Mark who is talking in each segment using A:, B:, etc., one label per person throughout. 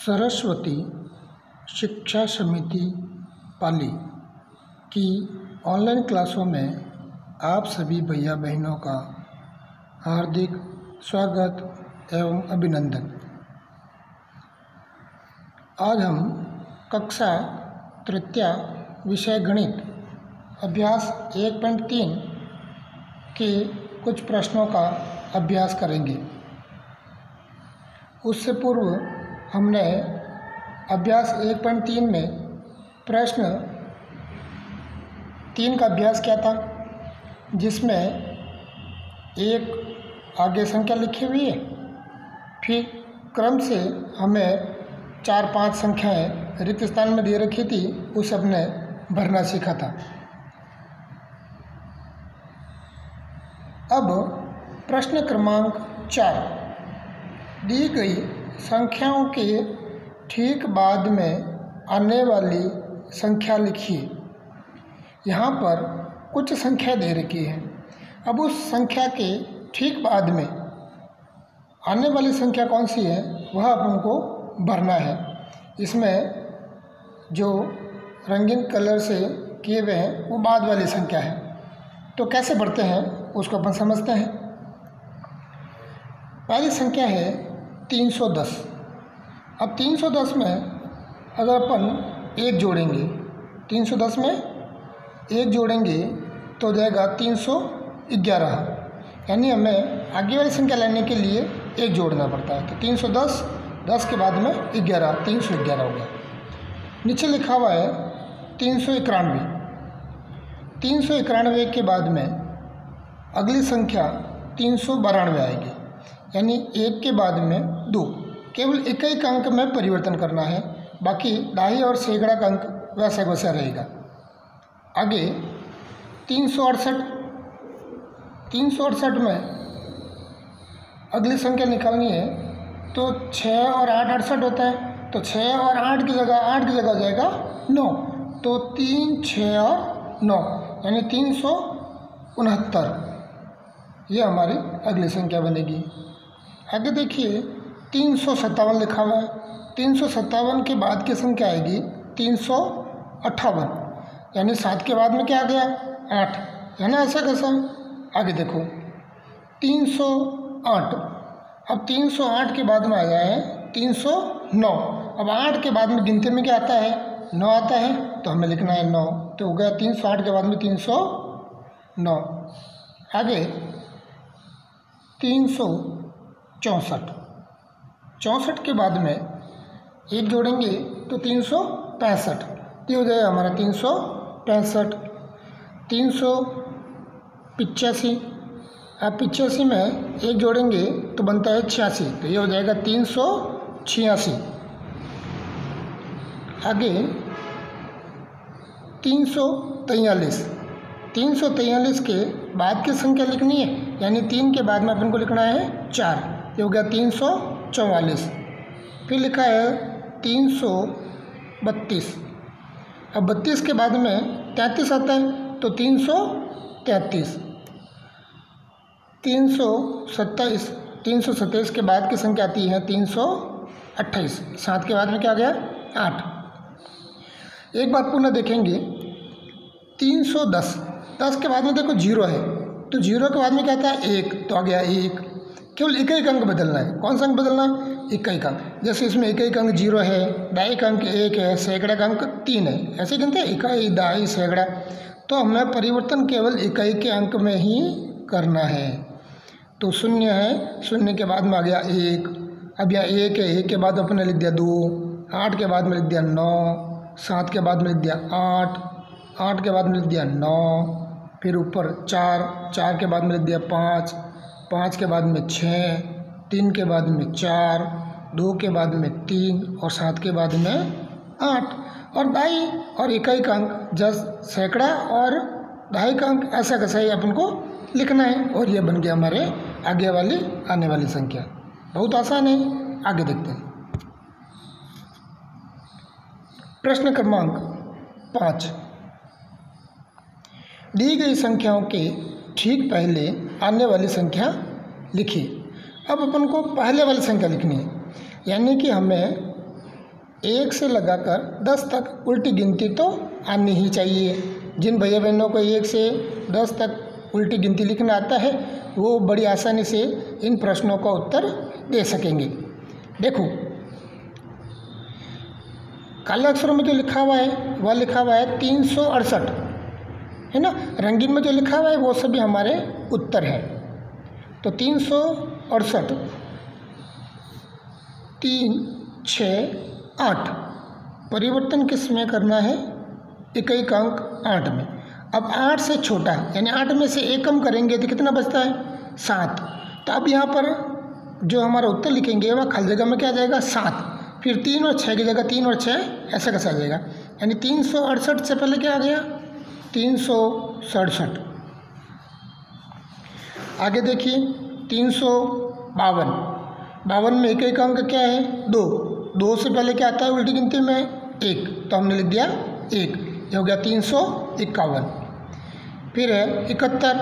A: सरस्वती शिक्षा समिति पाली की ऑनलाइन क्लासों में आप सभी भैया बहनों का हार्दिक स्वागत एवं अभिनंदन। आज हम कक्षा तृतीय विषय गणित अभ्यास 1.3 के कुछ प्रश्नों का अभ्यास करेंगे। उससे पूर्व हमने अभ्यास 1.3 में प्रश्न 3 का अभ्यास किया था, जिसमें एक आगे संख्या लिखी हुई है, फिर क्रम से हमें 4-5 संख्याएं रिक्त स्थान में दे रखी थी, उस सबने भरना सीखा था। अब प्रश्न क्रमांक 4, दी गई संख्याओं के ठीक बाद में आने वाली संख्या लिखिए। यहाँ पर कुछ संख्या दे रखी है। अब उस संख्या के ठीक बाद में आने वाली संख्या कौन सी है वह अपन को भरना है। इसमें जो रंगीन कलर से किए हुए हैं वो बाद वाली संख्या है। तो कैसे भरते हैं उसको अपन समझते हैं। पहली संख्या है 310। अब 310 में अगर अपन 1 जोड़ेंगे, 310 में 1 जोड़ेंगे तो हो जाएगा 311। यानी हमें आगे वाली संख्या लेने के लिए 1 जोड़ना पड़ता है। तो 310, 10 के बाद में 11, 311 हो गया। नीचे लिखा हुआ है 391। 391 के बाद में अगली संख्या 392 आएगी। यानी 1 के बाद में 2, केवल एक ही अंक में परिवर्तन करना है, बाकी दहाई और सैकड़ा का अंक वैसा वैसा रहेगा। आगे 368। 368 में अगली संख्या निकालनी है तो 6 और 8 68 होता है। तो 6 और 8 की जगह हो जाएगा 9। तो 3, 6 और 9 यानी 369। ये हमारी अगली संख्या बनेगी। आगे देखिए 357 लिखा हुआ है। 357 के बाद की संख्या आएगी 358। यानी 7 के बाद में क्या आ गया 8, है ना। ऐसा कैसा? आगे देखो 308। अब 308 के बाद में आ गया है 309। अब 8 के बाद में गिनती में क्या आता है 9 आता है, तो हमें लिखना है 9। तो हो गया 308 के बाद में 309। आगे 364। 64 के बाद में 1 जोड़ेंगे तो 365। ये हो जाएगा हमारा 365। 385। अब 85 में 1 जोड़ेंगे तो बनता है 86। तो ये हो जाएगा 386। आगे 343। 343 के बाद की संख्या लिखनी है, यानी 3 के बाद में अपन को लिखना है 4। ये हो गया 344। फिर लिखा है 332। अब 32 के बाद में 33 आता है, तो 333। 327। 327 के बाद की संख्या आती है 328। 7 के बाद में क्या आ गया 8। एक बात पुनः देखेंगे 310। 10 के बाद में देखो 0 है, तो 0 के बाद में क्या आता है 1, तो आ गया 1। केवल एक ही अंक बदलना है। कौन सा अंक बदलना है? एक ही अंक। जैसे इसमें एक ही अंक 0 है, दहाई का अंक 1 है, सैकड़ा का अंक 3 है। ऐसे गिनते हैं इकाई, दहाई, सैकड़ा। तो हमें परिवर्तन केवल इकाई के अंक में ही करना है। तो 0 है, 0 के बाद में आ गया 1। अब यहाँ 1 है, 1 के बाद अपने लिख दिया 2। 8 के बाद में लिख दिया 9। 7 के बाद में लिख दिया 8। 8 के बाद में लिख दिया 9। फिर ऊपर 4। 4 के बाद में लिख दिया 5। 5 के बाद में 6। 3 के बाद में 4। 2 के बाद में 3 और 7 के बाद में 8। और दहाई और इकाई का अंक जैसे सैकड़ा और दहाई का अंक ऐसा कैसा ही अपन को लिखना है। और ये बन गया हमारे आगे वाली आने वाली संख्या। बहुत आसान है। आगे देखते हैं। प्रश्न क्रमांक 5, दी गई संख्याओं के ठीक पहले आने वाली संख्या लिखिए। अब अपन को पहले वाली संख्या लिखनी है, यानी कि हमें 1 से लगाकर 10 तक उल्टी गिनती तो आनी ही चाहिए। जिन भैया बहनों को 1 से 10 तक उल्टी गिनती लिखना आता है वो बड़ी आसानी से इन प्रश्नों का उत्तर दे सकेंगे। देखो, काले अक्षरों में जो लिखा हुआ है वह लिखा हुआ है 368, है ना। रंगीन में जो लिखा हुआ है वो सभी हमारे उत्तर है। तो 368, 3, 6, 8, परिवर्तन किस में करना है? इकाई अंक 8 में। अब 8 से छोटा यानी 8 में से 1 कम करेंगे तो कितना बचता है? 7। तो अब यहाँ पर जो हमारा उत्तर लिखेंगे वह खाली जगह में क्या आ जाएगा? 7। फिर 3 और 6 की जगह 3 और 6 ऐसा कैसा आ जाएगा? यानी 368 से पहले क्या आ गया? 367। आगे देखिए 352, 52 में एक अंक क्या है? 2। 2 से पहले क्या आता है उल्टी गिनती में? 1, तो हमने लिख दिया 1, ये हो गया 351। फिर है 71,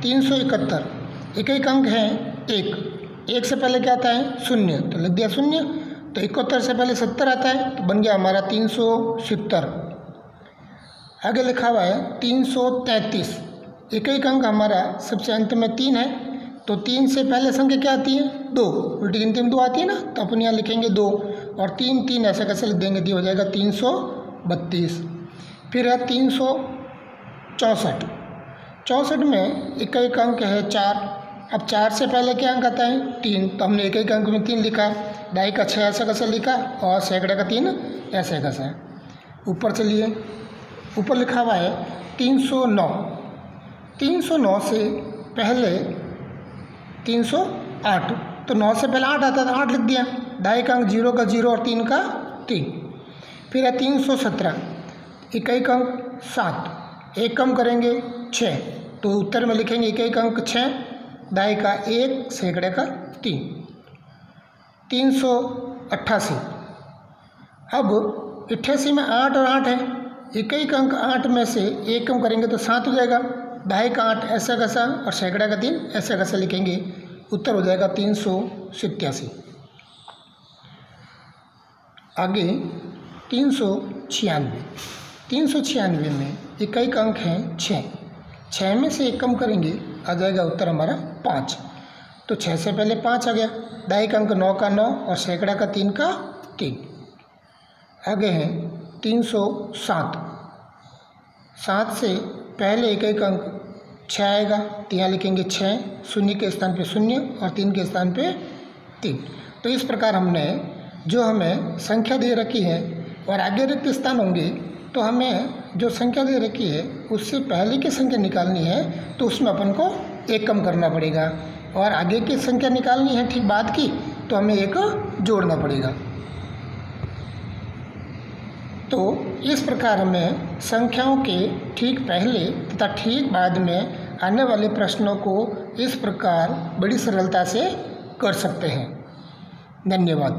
A: 371, एक अंक है 1, 1 से पहले क्या आता है? 0, तो लिख दिया 0। तो 71 से पहले 70 आता है तो बन गया हमारा 370। आगे लिखा हुआ है 333, एक अंक हमारा सबसे अंत में 3 है, तो 3 से पहले संख्या क्या आती है? 2, उल्टी गिनती में 2 आती है ना, तो अपन यहाँ लिखेंगे 2 और 3 3 ऐसा कैसे लिख देंगे? ये हो जाएगा 332। फिर है 364, 64 में एक अंक है 4। अब 4 से पहले क्या अंक आता है? 3, तो हमने एक अंक में 3 लिखा। ढाई का 6 ऐसा कैसे लिखा और सैकड़े का 3 ऐसे कैसे। ऊपर चलिए, ऊपर लिखा हुआ है 309, 309 से पहले 308, तो 9 से पहले 8 आता था, 8 लिख दिया। ढाई का अंक 0 का 0 और 3 का 3। फिर है 317, इकाई अंक 7, 1 कम करेंगे 6, तो उत्तर में लिखेंगे इकाई अंक 6, ढाई का 1, सैकड़े का 3। 388, अब 88 में 8 और 8 है, इकाई अंक 8 में से 1 कम करेंगे तो 7 हो जाएगा। ढाई का 8 ऐसा कैसा और सैकड़ा का 3 ऐसा कैसा लिखेंगे? उत्तर हो जाएगा 387। आगे 396, 396 में इकाई अंक है 6, 6 में से 1 कम करेंगे आ जाएगा उत्तर हमारा 5, तो 6 से पहले 5 आ गया। ढाई का अंक 9 का 9 और सैकड़ा का 3 का 3। आगे है 307, 7 से पहले एक अंक 6 आएगा, तो यहाँ लिखेंगे 6, 0 के स्थान पे 0 और 3 के स्थान पे 3। तो इस प्रकार हमने जो हमें संख्या दे रखी है और आगे रिक्त स्थान होंगे, तो हमें जो संख्या दे रखी है उससे पहले की संख्या निकालनी है, तो उसमें अपन को 1 कम करना पड़ेगा, और आगे की संख्या निकालनी है ठीक बाद की, तो हमें 1 जोड़ना पड़ेगा। तो इस प्रकार हमें संख्याओं के ठीक पहले तथा ठीक बाद में आने वाले प्रश्नों को इस प्रकार बड़ी सरलता से कर सकते हैं। धन्यवाद।